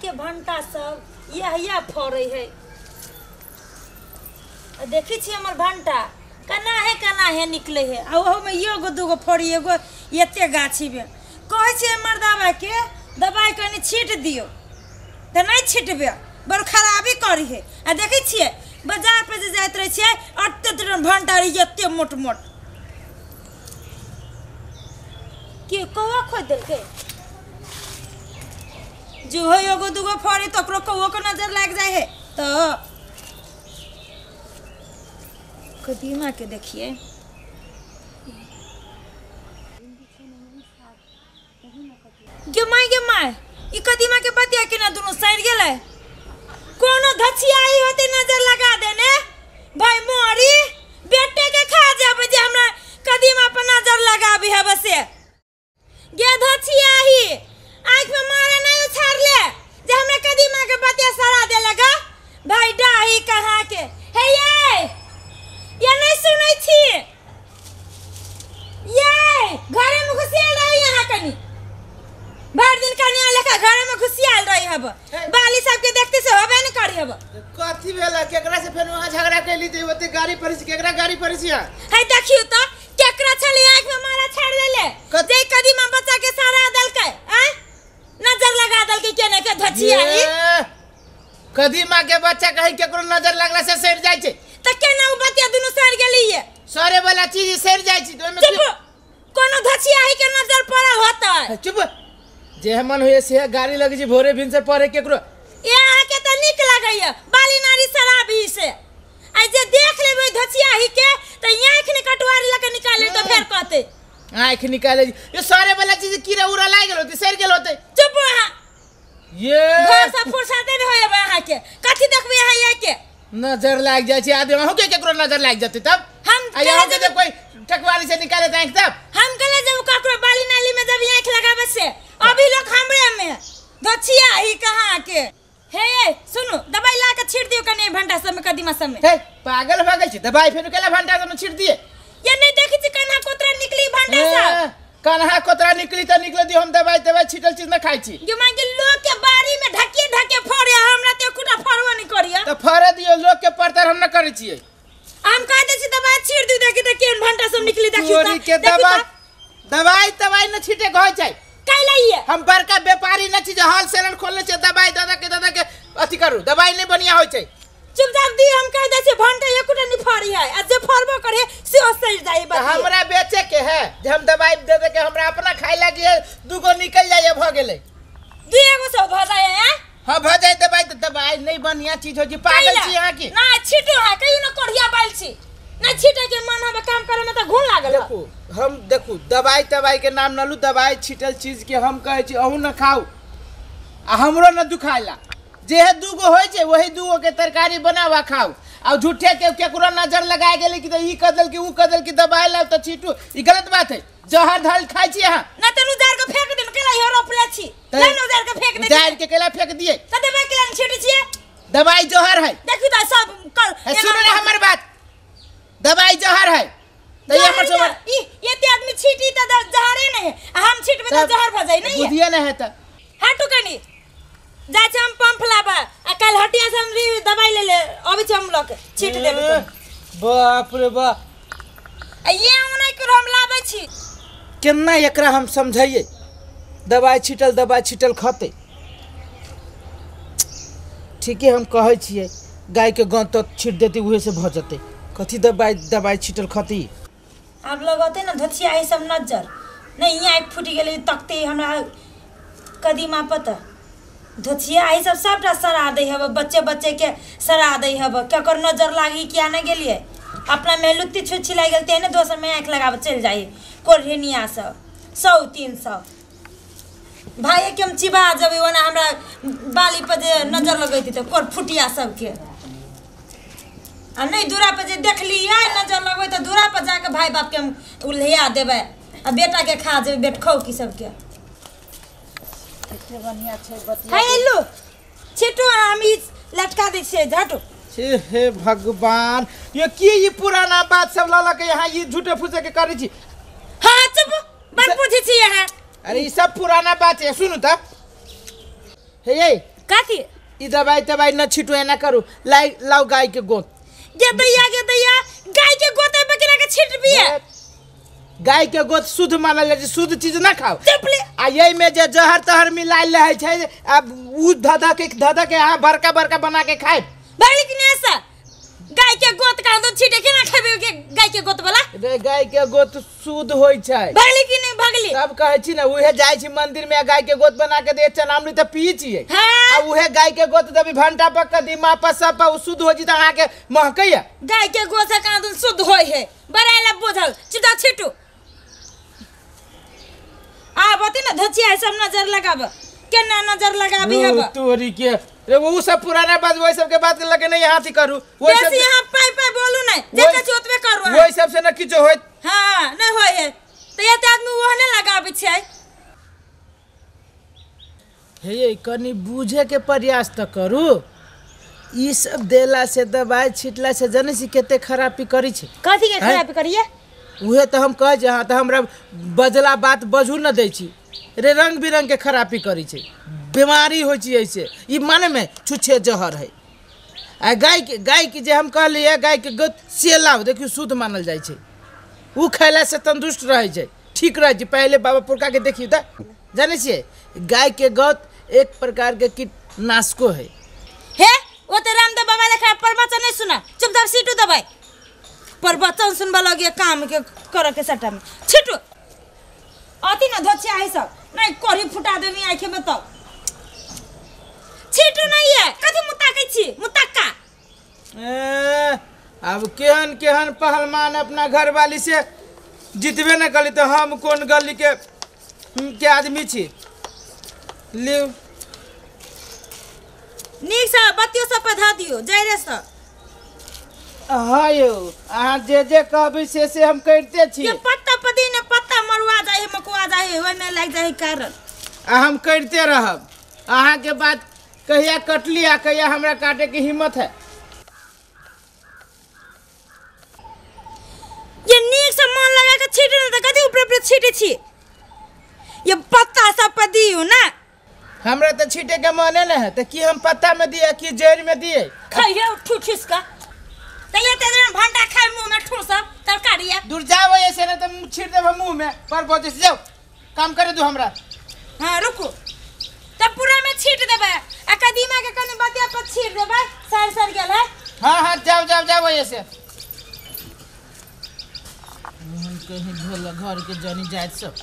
के भंटा सब यह फड़े है। देखी छी हमर भंटा कना है निकले है आ ओहो में एगो दूगो फड़ी एगो एते गाछी में कहे छी मर्दावा के दवाई कनी छीट दियो त नहीं छिटबे बड़ खराबी करी है। आ देखी छिए बाजार पे जे जाइत रहे छिए अत्ते भंटा रे एते मोट मोट के कौवा खोद देलके जो हो एगो दूगो फड़ी तो ओकरो कौवा को नजर लाग जाए है। तो कदीमा के देखिए गे माय ई कदीमा के बतिया के ना दोनों साइड गेले कोनो धछिया आई होते नजर लगा देने भाई मोरी बेटे के खा जाबे जे हमरा कदीमा पर नजर लगाबी है बसे गे धछिया ही आंख में मारे नहीं उछार ले जे हमरा कदीमा के बतिया सरा दे लगा भाई डाही कहां के हे ये नहीं सुनै छी ये घरे में घुसियाल रही यहाँ कनी भर दिन कनिया लेखा घरे में घुसियाल रही हब बाली सब के देखते से होबे न करी हब कथि भेला केकरा से फेर वहां झगड़ा कैली जे ओते गाड़ी परिस केकरा गाड़ी परिसिया है देखियो तो केकरा छली आंख में मारा छाड़ देले जे कदीमा बच्चा के सारा दलके आ नजर लगा दलके केने के धछिया ई कदीमा के बच्चा कहि केकरो नजर लागला से सड़ जाय छै त केना उ बतिया दुनु सड़ गेली है सरे वाला चीज सड़ जाय छै तो में कोनो धछिया ही के नजर पड़ल होता चुप जे मन होए से गाड़ी लगे छै भोरे भिन से पड़े केकरो ये आके त निक लगैया बाली नारी शराबी से आई जे देख लेबै धछिया ही के त आंख ने कटवारी लके निकाले तो फेर कहते आंख निकाले ये सारे वाला चीज कीड़ा उड़ा लाग गेल होते सड़ गेल होते चुप हां ये घर से फुर्सते न होए वहां के कथि देखबै यहां ये के नजर लाग जाय छै आदमी हो के केकरो नजर लाग जते तब हम आया के जब कोई टकवाली से निकाले आंख तब हम कले जब ककरो बाली नाली में जब आंख लगावे से अभी लोग हमरे में धछिया ही कहां के हे सुनो दवाई ला के छीट दियो कने भंटा सब में कदीमा सब में हे पागल भ गई छी दवाई फेर केला भंटा सब में छीट दिए ये नहीं देखी छी कन्हा कोतरा निकली भंटा सब कन्हा कोतरा निकली त निकल दी हम दवाई छीटल चीज न खाई छी जो मां के लोग के बारी में ढके फोड़े हमरा ते कुटा फोड़वा नहीं करिया त फोड़े दियो लोग के परतर हम न करे छिए हम कह दे छी दवाई छीट दी देखि त केन भंटा सब निकली देखियो चोरी के दवाई न छीटे गय छै काई लइए हम बड़का व्यापारी न छी जे होलसेलर खोलले छै दवाई दादा के अथि करू दवाई नहीं बढ़िया होय छै चुपचाप दी हम कह दे छी भंटा एकुटा नहीं फड़ी है आ जे फड़बो करे से सही जाई बा हमरा बेचे के है जे हम दवाई दे दे के हमरा अपना खाई लागी दुगो निकल जाय भ गेलै दुएगो से भ जाय है हां भ जाय दवाई नहीं बढ़िया चीज हो जी पागल छी यहां की ना छिटो है कहियो न कढ़िया बाल छी ना छिटे के मन हबे काम करे में त घुन लागल देखू दवाई के नाम न लू दवाई छिटल चीज के हम कहे छी अहू न खाऊ आ हमरो न दुखाइला जे दूगो होय छै वही दूगो के तरकारी बनावा खाऊ आ झूठे के केकरो नजर लगा गेले कि ई कदल की ऊ कदल की दवाई लाओ त छीटू ई गलत बात है जहर धल खाई छी हां ना त नुजार के फेंक दे केला हे रोपले छी ले नुजार के फेंक दे जार के केला फेंक दिए त दवाई केला छीट छिए दवाई जहर है देखी त सब कर सुनो ना हमर बात दवाई जहर है त ये हमर सब ये ते आदमी छीटी त जहरे नहीं हम छीटबे त जहर भ जाई नहीं बुझिए ना है त हटू कनी जा छ हम पंप लाबा आ कल हटिया से हम दवाई ले अभी छ हम लोग छीट देबे बाप रे बा ये ओनै कर हम लाबै छी केना एकरा हम समझाइए दवाई छिटल खते ठीक है हम कहै छिए गाय के गंत तो छीट देती उहे से भ जते कथि दवाई छिटल खती आप लोग होते ना धछिया ई सब नजर नहीं यहाँ एक फूटी गेले तकते हमरा कदीमा पता धछिया ई सब सबटा सरा दे हब बच्चे के सरा दे हब केकर नजर लागी क्या न गेलिए अपना में लुत्ती छुच्छी लाग गेल तेने दोसर में आंख लगाब चल जाई कोरहनिया सब 100-300 भाई के हम चिबा जबे ओना हमरा बाली पर जे नजर लगैती त कोर फुटिया सब के आ नहीं दूरा पर जे देख लिया नजर लगबै त दूरा पर जाके भाई बाप के उल्हिया देबे आ बेटा के खा जेबे बेट खौ की सब के इतने बढ़िया छै बतिया हे लो छिटो हम ई लटका दे छै झटो हे भगवान ये पुराना बात सब ला के यहाँ ये झूठे फूसे के करे छी हां चुप बात पूछी छी यहाँ अरे ये सब पुराना बात है सुनु त हे काथी ई दवाई तवाई न छिटो एना करू लाओ गाय के गोत गे दैया गाय के गोते बकरा के छिट बिया गाय के गोत शुद्ध मानल जाय शुद्ध चीज ना खाओ चुपले आ यही में जे जहर तहर मिलाइल रहे छै अब उ धधा के यहाँ बड़का बड़का बना के खाए भगली कि नहीं ऐसा गाय के गोत का तो छिटे के ना खाबे के गाय के गोत वाला रे गाय के गोत शुद्ध होय छै भगली कि नहीं भगली सब कहै छी ना उहे जाय छी मंदिर में गाय के गोत बना के दे चनामृत त पी छिए हां आ उहे गाय के गोत दबी भंटा पक के दिमा पर सब पर शुद्ध हो जी त अहाँ के महकैया गाय के गोत से का शुद्ध होय है बराइला बोझल चिता छिटू आ बती ना धचिया सब नजर लगाब केना नजर लगाबी हब तोरी के रे वो सब पुराना बात वही सब के बात लगे नहीं यहाँ थी करू वो सब यहां पाई बोलू नहीं जेका छी ओतबे करू वही सब से न किछो होय हां नहीं होय है त ये आदमी वो ने लगाबे छै हे कनी बूझे के प्रयास त करू ई सब देला से दवाई छिटला से जने से केते खराबी करी छै कथी के खराबी करिए उहे त हम कह जे हां त हमरा बजला बात बजू न दै छी रे रंग बिरंग के खराबी करी छै बीमारी हो छी ऐसे ई माने में छुछे जहर है आ गाय के जे हम कहलिए गाय के गोत से लाओ देखियो शुद्ध मानल जाय छै उ खैला से तंदुरुस्त रह छै ठीक रह छै पहले बाबा पुरखा के देखियो त जाने छिए गाय के गोत एक प्रकार के कीटनाशको है हे ओ ते रामदेव बाबा लेखा प्रवचन नहीं सुना चुपचाप सीटू दबाई प्रवचन सुनबा लगे काम के कर के सटा में छिटू आती ना धोछे आई सब नहीं कोरी फुटा देनी आंखें में तो छिटू नहीं है कथि मुता के छी मुतक्का अब केहन केहन पहलवान अपना घर वाली से जितबे न कली तो हम कौन गली के आदमी छी लियो नीक से बत्तियों सब पे धा दियो जय रे से हाँ यो अहाँ जे कहबे से हम करते छी ये पत्ता पदी ने पत्ता मरुआ जाए मकुआ जाए ओय में लाग जाए कारण हम करते रहब अहाँ के बात कहिया कटली आ कहिया हमरा काटे के हिम्मत है ये नीक से मन लगा के छीटे न त कथि ऊपर छीटे छी ये पत्ता सब पे दियो ना हमरा तो छीटे के मने न है त की हम पत्ता में दिए कि जड़ में दिए खाइए ठुठिस का त ये तेरे भंडा खाए मुंह में ठूसब तरकारी दूर जाओ ऐसे न त छीट देब मुंह में पर बोझ से जाओ काम करे दो हमरा हां रुको तब पूरा में छीट देबे आ कदीमा के कने बतिया पर छीट देबे सर गेल है हां जाओ ऐसे कहीं घर के जानी जात सब